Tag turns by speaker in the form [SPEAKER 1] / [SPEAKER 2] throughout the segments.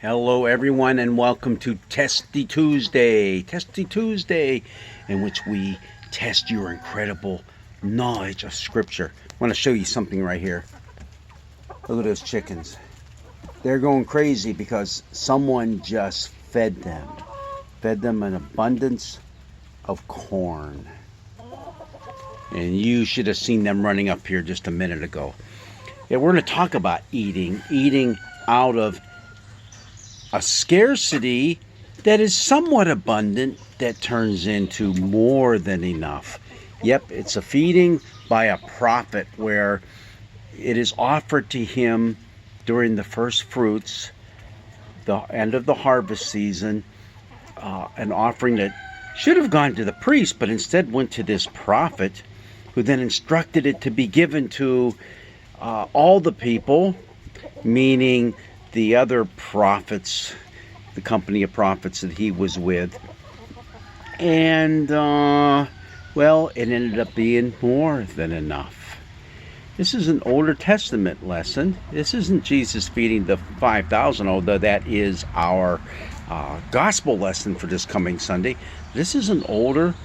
[SPEAKER 1] Hello, everyone, and welcome to Testy Tuesday. Testy Tuesday, in which we test your incredible knowledge of Scripture. I want to show you something right here. Look at those chickens. They're going crazy because someone just fed them. Fed them an abundance of corn. And you should have seen them running up here just a minute ago. Yeah, we're going to talk about eating out of a scarcity that is somewhat abundant that turns into more than enough. Yep, it's a feeding by a prophet where it is offered to him during the first fruits, the end of the harvest season, an offering that should have gone to the priest, but instead went to this prophet, who then instructed it to be given to all the people, meaning the other prophets, the company of prophets that he was with. And, well, it ended up being more than enough. This is an Older Testament lesson. This isn't Jesus feeding the 5,000, although that is our gospel lesson for this coming Sunday. This is an Older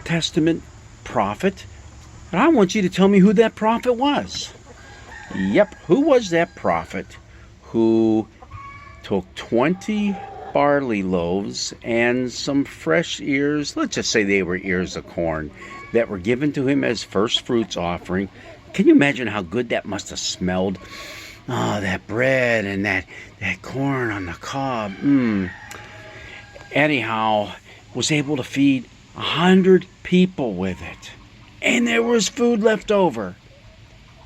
[SPEAKER 1] Testament prophet. And I want you to tell me who that prophet was. Yep, who was that prophet who took 20 barley loaves and some fresh ears, let's just say they were ears of corn, that were given to him as first fruits offering? Can you imagine how good that must have smelled? Oh, that bread and that corn on the cob. Anyhow, was able to feed 100 people with it. And there was food left over.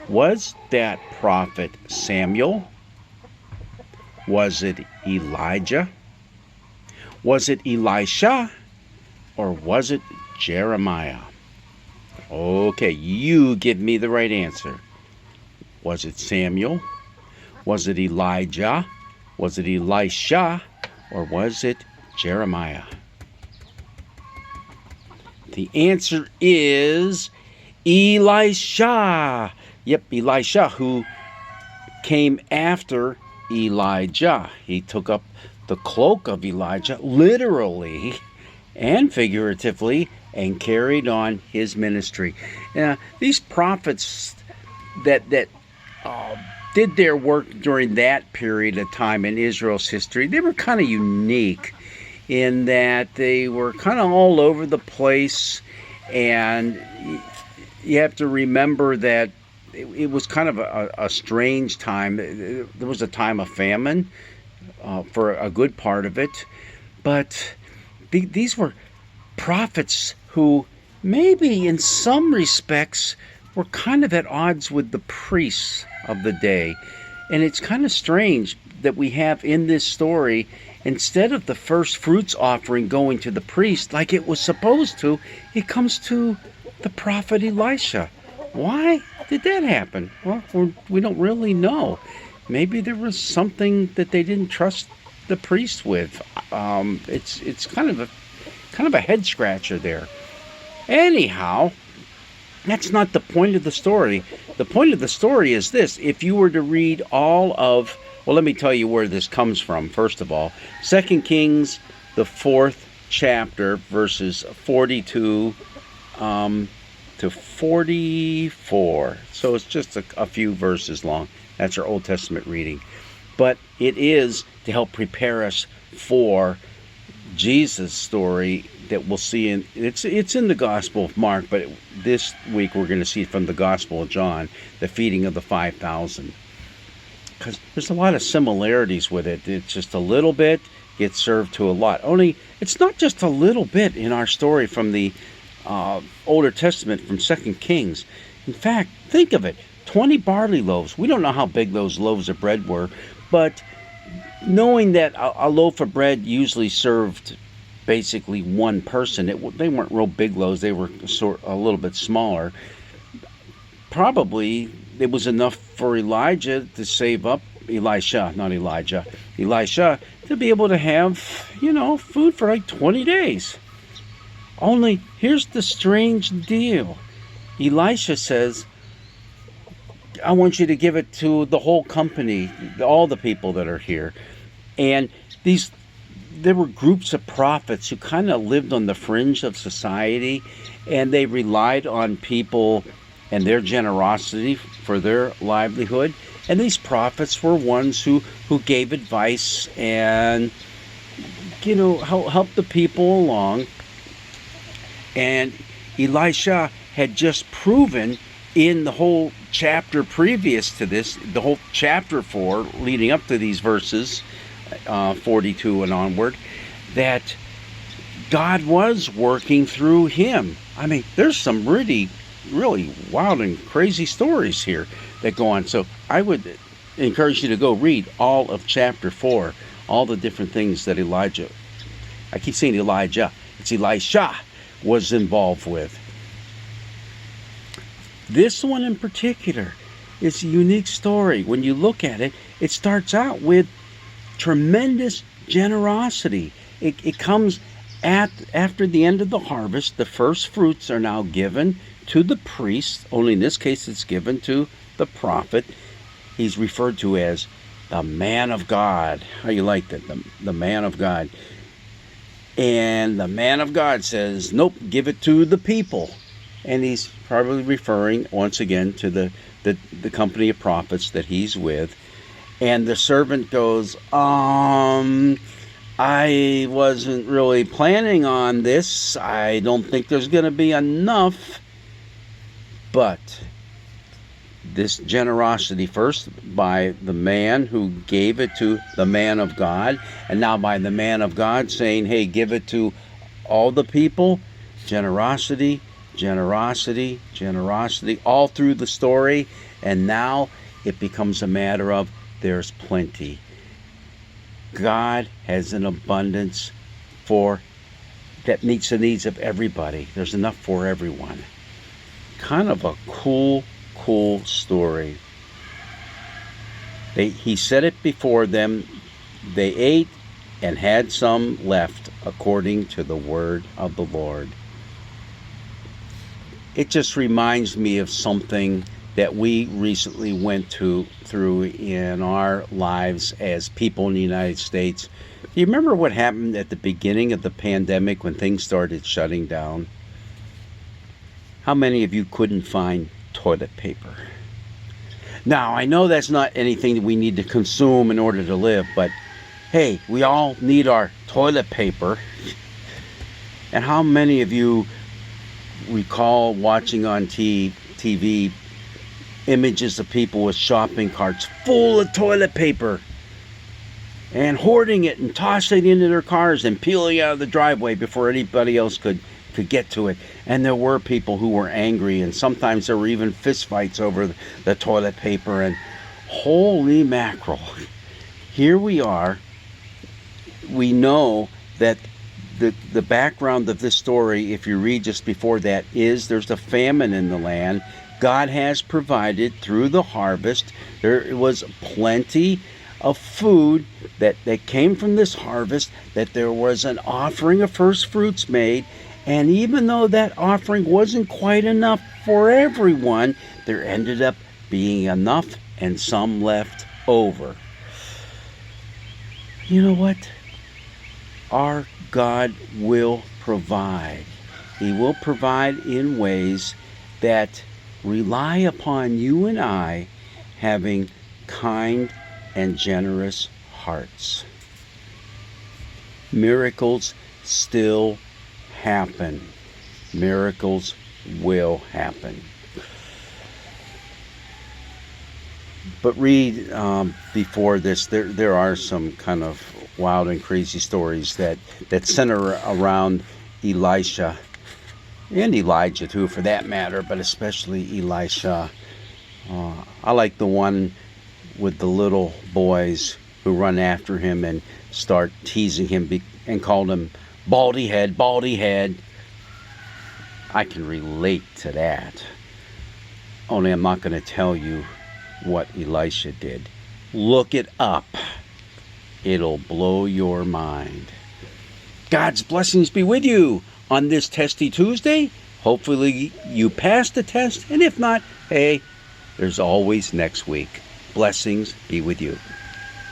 [SPEAKER 1] Was that prophet Samuel? Was it Elijah? Was it Elisha? Or was it Jeremiah? Okay, you give me the right answer. Was it Samuel? Was it Elijah? Was it Elisha? Or was it Jeremiah? The answer is Elisha. Yep, Elisha, who came after Elijah. He took up the cloak of Elijah, literally and figuratively, and carried on his ministry. Now, these prophets that did their work during that period of time in Israel's history, they were kind of unique in that they were kind of all over the place, and you have to remember that it was kind of a strange time. There was a time of famine for a good part of it, but these were prophets who maybe in some respects were kind of at odds with the priests of the day. And it's kind of strange that we have in this story, instead of the first fruits offering going to the priest like it was supposed to, it comes to the prophet Elisha. Why did that happen? Well, we don't really know. Maybe there was something that they didn't trust the priest with. It's kind of a head scratcher there. Anyhow, that's not the point of the story. The point of the story is this: if you were to read all of, well, let me tell you where this comes from. First of all, 2 Kings, the 4th chapter, verses 42 to 44. So it's just a few verses long. That's our Old Testament reading. But it is to help prepare us for Jesus' story that we'll see in, it's in the Gospel of Mark, but this week we're going to see it from the Gospel of John, the feeding of the 5,000. Because there's a lot of similarities with it. It's just a little bit gets served to a lot. Only it's not just a little bit in our story from the Older Testament, from 2 Kings. In fact, think of it, 20 barley loaves. We don't know how big those loaves of bread were, but knowing that a loaf of bread usually served basically one person, they weren't real big loaves, they were a little bit smaller. Probably it was enough for Elisha to be able to have, food for like 20 days. Only, here's the strange deal. Elisha says, I want you to give it to the whole company, all the people that are here. And there were groups of prophets who kind of lived on the fringe of society, and they relied on people and their generosity for their livelihood. And these prophets were ones who gave advice and, helped the people along. And Elisha had just proven in the whole chapter previous to this, the whole chapter 4 leading up to these verses, 42 and onward, that God was working through him. I mean, there's some really wild and crazy stories here that go on. So I would encourage you to go read all of chapter 4, all the different things that Elijah, I keep saying Elijah, it's Elisha, was involved with. This one in particular is a unique story. When you look at it, it starts out with tremendous generosity. It comes after the end of the harvest. The first fruits are now given to the priest. Only in this case it's given to the prophet. He's referred to as the man of God. How you like that? The man of God. And the man of God says, nope, give it to the people. And he's probably referring once again to the company of prophets that he's with. And the servant goes, I wasn't really planning on this. I don't think there's going to be enough. But this generosity, first by the man who gave it to the man of God, and now by the man of God saying, hey, give it to all the people. Generosity, generosity, generosity, all through the story. And now it becomes a matter of there's plenty. God has an abundance that meets the needs of everybody. There's enough for everyone. Kind of a cool story. He set it before them. They ate and had some left according to the word of the Lord. It just reminds me of something that we recently went through in our lives as people in the United States. Do you remember what happened at the beginning of the pandemic when things started shutting down? How many of you couldn't find toilet paper? Now, I know that's not anything that we need to consume in order to live, but hey, we all need our toilet paper. And how many of you recall watching on TV images of people with shopping carts full of toilet paper and hoarding it and tossing it into their cars and peeling out of the driveway before anybody else could get to it? And there were people who were angry, and sometimes there were even fist fights over the toilet paper. And holy mackerel, here we are. We know that the background of this story, if you read just before that, is there's a famine in the land. God has provided through the harvest. There was plenty of food that came from this harvest, that there was an offering of first fruits made. And even though that offering wasn't quite enough for everyone, there ended up being enough and some left over. You know what? Our God will provide. He will provide in ways that rely upon you and I having kind and generous hearts. Miracles still happen. Miracles will happen. But read before this, there are some kind of wild and crazy stories that center around Elisha and Elijah too, for that matter, but especially Elisha. I like the one with the little boys who run after him and start teasing him and call him baldy head, baldy head. I can relate to that. Only I'm not going to tell you what Elisha did. Look it up. It'll blow your mind. God's blessings be with you on this Testy Tuesday. Hopefully you passed the test, and if not, hey, there's always next week. Blessings be with you.